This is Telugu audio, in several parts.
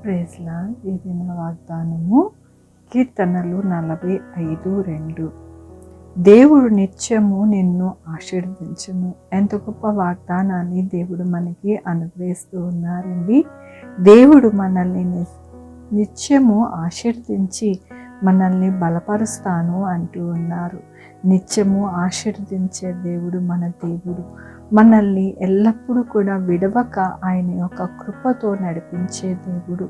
Praise lord. ఈ దిన వాగ్దానము కీర్తనలు 45:2. దేవుడు నిత్యము నిన్ను ఆశీర్వదించును. ఎంత గొప్ప వాగ్దానాన్ని దేవుడు మనకి అనుగ్రహిస్తూ ఉన్నారండి. దేవుడు మనల్ని నిత్యము ఆశీర్వదించి మనల్ని బలపరుస్తాను అంటూ ఉన్నారు. నిత్యము ఆశీర్వదించే దేవుడు మన దేవుడు. మనల్ని ఎల్లప్పుడూ కూడా విడవక ఆయన యొక్క కృపతో నడిపించే దేవుడు.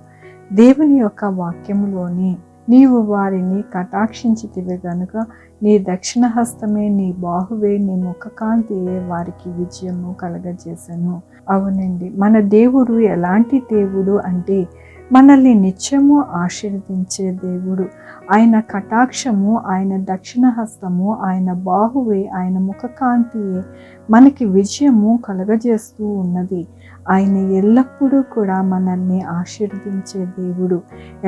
దేవుని యొక్క వాక్యములోని నీవు వారిని కటాక్షించితివి గనుక నీ దక్షిణ హస్తమే, నీ బాహువే, నీ ముఖకాంతియే వారికి విజయము కలగజేసెను. అవునండి, మన దేవుడు ఎలాంటి దేవుడు అంటే మనల్ని నిత్యము ఆశీర్వదించే దేవుడు. ఆయన కటాక్షము, ఆయన దక్షిణ హస్తము, ఆయన బాహువే, ఆయన ముఖకాంతియే మనకి విజయము కలగజేస్తూ ఉన్నది. ఆయన ఎల్లప్పుడూ కూడా మనల్ని ఆశీర్వదించే దేవుడు.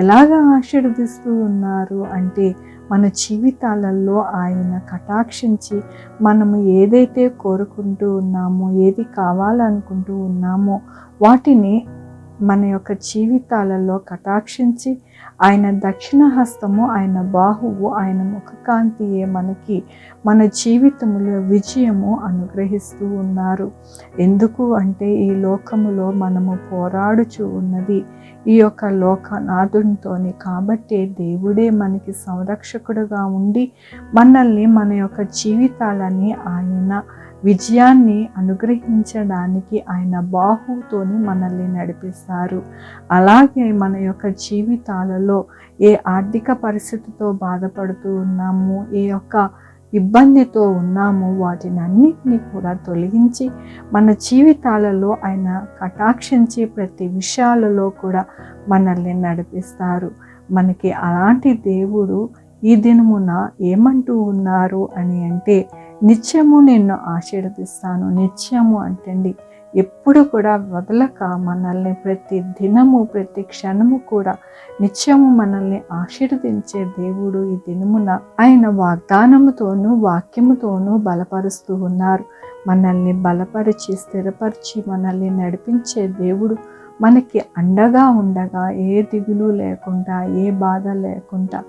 ఎలాగ ఆశీర్వదిస్తూ ఉన్నారు అంటే మన జీవితాలలో ఆయన కటాక్షించి మనము ఏదైతే కోరుకుంటూ ఉన్నామో, ఏది కావాలనుకుంటూ ఉన్నామో వాటిని మన యొక్క జీవితాలలో కటాక్షించి ఆయన దక్షిణ హస్తము, ఆయన బాహువు, ఆయన ముఖకాంతియే మనకి మన జీవితంలో విజయము అనుగ్రహిస్తూ ఉన్నారు. ఎందుకు అంటే ఈ లోకములో మనము పోరాడుచూ ఉన్నది ఈ యొక్క లోకనాథునితోని. కాబట్టి దేవుడే మనకి సంరక్షకుడుగా ఉండి మనల్ని, మన యొక్క జీవితాలని ఆయన విజయాన్ని అనుగ్రహించడానికి ఆయన బాహువుతోని మనల్ని నడిపిస్తారు. అలాగే మన యొక్క జీవితాలలో ఏ ఆర్థిక పరిస్థితితో బాధపడుతూ ఉన్నాము, ఏ యొక్క ఇబ్బందితో ఉన్నాము, వాటిని అన్నిటినీ కూడా తొలగించి మన జీవితాలలో ఆయన కటాక్షించి ప్రతి విషయాలలో కూడా మనల్ని నడిపిస్తారు. మనకి అలాంటి దేవుడు ఈ దినమున ఏమంటూ ఉన్నారు అని అంటే, నిత్యము నిన్ను ఆశీర్వదిస్తాను. నిత్యము అంటండి ఎప్పుడు కూడా వదలక మనల్ని ప్రతి దినము, ప్రతి క్షణము కూడా నిత్యము మనల్ని ఆశీర్వదించే దేవుడు ఈ దినమున ఆయన వాగ్దానముతోనూ వాక్యముతోనూ బలపరుస్తూ ఉన్నారు. మనల్ని బలపరిచి స్థిరపరిచి మనల్ని నడిపించే దేవుడు మనకి అండగా ఉండగా ఏ దిగులు లేకుండా, ఏ బాధ లేకుండా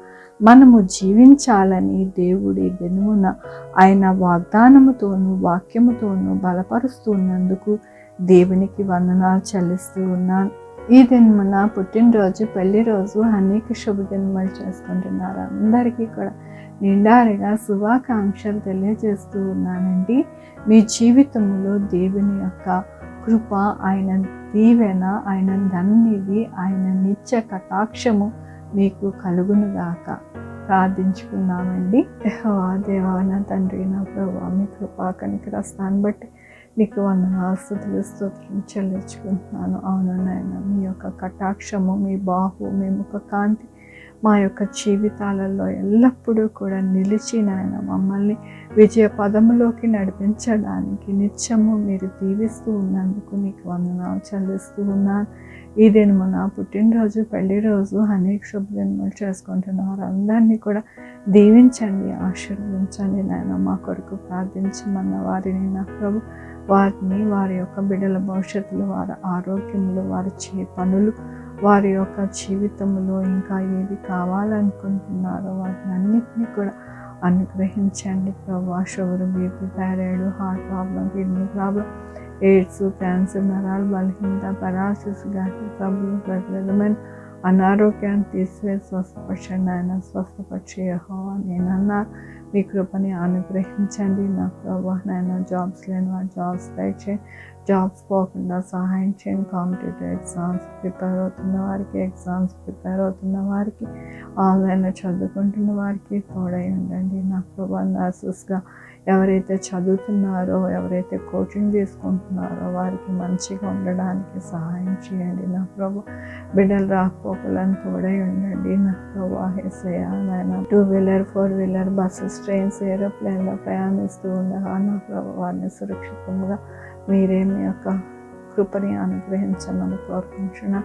మనము జీవించాలని దేవుడి దినమున ఆయన వాగ్దానముతోనూ వాక్యముతోనూ బలపరుస్తున్నందుకు దేవునికి వందనాలు చెల్లిస్తూ ఉన్నాను. ఈ దినమున పుట్టినరోజు, పెళ్లి రోజు అనేక శుభదినములు చేసుకుంటున్నారు. అందరికీ కూడా నిండారిగా శుభాకాంక్షలు తెలియజేస్తూ ఉన్నానండి. మీ జీవితంలో దేవుని యొక్క కృప, ఆయన దీవెన, ఆయన ధన్యది, ఆయన నిత్య కటాక్షము మీకు కలుగునుగాక ప్రార్థించుకున్నామండి. దేవా, నా తండ్రి, నా ప్రభువా, మీ కృపా కనికరస్తాన్ని బట్టి నీకు వందనాలు, స్తుతులు, స్తోత్రం చెల్లించుకుంటున్నాను. అవును నాయన, మీ యొక్క కటాక్షము, మీ బాహు, మీ ముఖ కాంతి మా యొక్క జీవితాలలో ఎల్లప్పుడూ కూడా నిలిచి నాయన మమ్మల్ని విజయ పదములోకి నడిపించడానికి నిత్యము మీరు దీవిస్తూ ఉన్నందుకు నీకు వందనాలు చెల్లిస్తూ ఉన్నాను. ఈ దినమున పుట్టినరోజు, పెళ్లి రోజు అనేక శుభదినములు చేసుకుంటున్నారు. అందరినీ కూడా దీవించండి, ఆశీర్వదించండి నాయన. మా కొరకు ప్రార్థించమన్న వారిని నా ప్రభు, వారిని, వారి యొక్క బిడ్డల భవిష్యత్తులో, వారి ఆరోగ్యములు, వారి పనులు, వారి యొక్క జీవితంలో ఇంకా ఏది కావాలనుకుంటున్నారో వాటిని అన్నిటినీ కూడా అనుగ్రహించండి ప్రభు. Sugar, BP, thyroid, heart problem, kidney problem, AIDS, cancer, నరాల బలహీనత, పెరాలసిస్, గ్యాస్ట్రిక్ ట్రబుల్, ప్రతివిధమైన అనారోగ్యాన్ని తీసివేసి స్వస్థపరచండి ఆయన. స్వస్థపరిచే యెహోవా నేనన్నారు. మీ కృపని అనుగ్రహించండి నా ప్రభు. నాయన జాబ్స్ లేని వారు జాబ్స్ దయచేయండి, జాబ్స్ పోకుండా సహాయం చేయండి. కాంపిటేటివ్ ఎగ్జామ్స్ ప్రిపేర్ అవుతున్న వారికి, ఎగ్జామ్స్ ప్రిపేర్ అవుతున్న వారికి, ఆన్లైన్లో చదువుకుంటున్న వారికి తోడై ఉండండి నా ప్రభు. నర్సెస్గా ఎవరైతే చదువుతున్నారో, ఎవరైతే కోచింగ్ తీసుకుంటున్నారో వారికి మంచిగా ఉండడానికి సహాయం చేయండి నా ప్రభు. బిడ్డలు రాకపోకలను తోడై ఉండండి నా ప్రభు. యేసయ్యా నాయన, 2-వీలర్, 4-వీలర్, బస్సెస్, ట్రైన్స్, ఏరోప్లేన్లో ప్రయాణిస్తూ ఉండగా నా ప్రభు వారిని సురక్షితంగా మీరే మీ యొక్క కృపని అనుగ్రహించమని కోరుకుంటున్నా.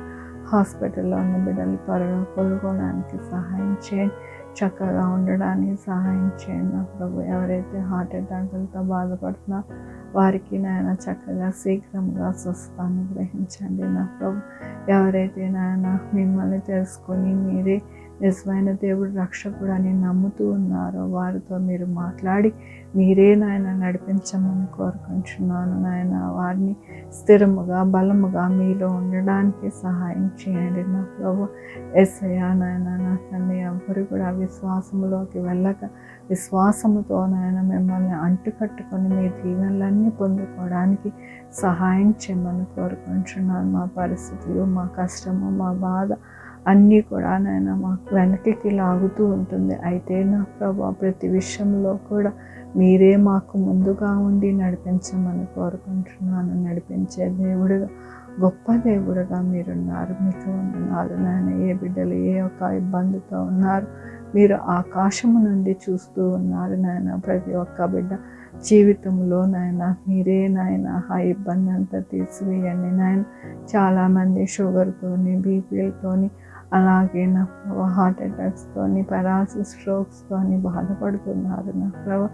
హాస్పిటల్లో ఉన్న బిడ్డలు త్వరగా కోలుకోవడానికి సహాయం చేయండి, చక్కగా ఉండడానికి సహాయం చేయండి నా ప్రభు. ఎవరైతే హార్ట్ అటాక్లతో బాధపడుతున్నారో వారికి నాయన చక్కగా శీఘ్రంగా స్వస్థతను గ్రహించండి నా ప్రభు. ఎవరైతే నాయన మిమ్మల్ని తెలుసుకొని మీరే నిజమైన దేవుడు రక్షకుడు అని నమ్ముతూ ఉన్నారో వారితో మీరు మాట్లాడి మీరే నాయన నడిపించమని కోరుకుంటున్నాను నాయన. వారిని స్థిరముగా బలముగా మీలో ఉండడానికి సహాయం చేయండి నా ప్రభు. యేసయ్యా నాయన నా తండ్రి, ఎవ్వరు కూడా విశ్వాసంలోకి వెళ్ళక విశ్వాసముతో నాయన మిమ్మల్ని అంటుకట్టుకొని మీ దీవెనలన్నీ పొందుకోవడానికి సహాయం చేయమని కోరుకుంటున్నాను. మా పరిస్థితులు, మా కష్టము, మా బాధ అన్నీ కూడా నాయన మాకు వెనక్కి లాగుతూ ఉంటుంది. అయితే నా ప్రభు ప్రతి విషయంలో కూడా మీరే మాకు ముందుగా ఉండి నడిపించమని కోరుకుంటున్నాను. నడిపించే దేవుడుగా, గొప్ప దేవుడుగా మీరున్నారు. మీకు వందనాలు నాయన. ఏ బిడ్డలు ఏ ఒక్క ఇబ్బందితో ఉన్నారు మీరు ఆకాశము నుండి చూస్తూ ఉన్నారు నాయన. ప్రతి ఒక్క బిడ్డ జీవితంలో నాయన మీరే నాయన ఆ ఇబ్బంది అంతా తీసివేయండి నాయన. చాలామంది షుగర్తోని, బీపీలతోని, అలాగే నా ప్రభు హార్ట్ అటాక్స్తోని, పెరాలసిస్, స్ట్రోక్స్తోని బాధపడుతున్నారు నా ప్రభు.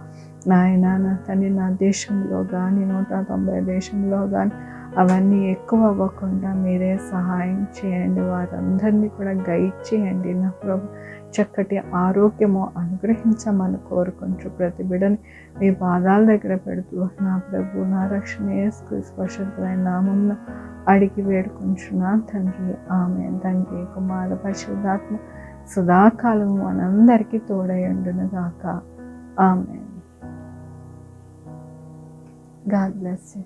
నాయన నా తండ్రి, నా దేశంలో కానీ 190 దేశంలో కానీ అవన్నీ ఎక్కువ అవ్వకుండా మీరే సహాయం చేయండి. వారందరినీ కూడా గైడ్ చేయండి నా ప్రభు. చక్కటి ఆరోగ్యము అనుగ్రహించమని కోరుకుంటూ ప్రతి బిడ్డని మీ పాదాల దగ్గర పెడుతూ నా ప్రభు, నా రక్షణ యేసుక్రీస్తు పరిశుద్ధమైన నామమున అడిగి వేడుకుంటున్నాను తండ్రి. ఆమేన్. తండ్రి, కుమార, పరిశుద్ధాత్మ సదాకాలము మనందరికీ తోడయుండును గాక. ఆమేన్. God bless you.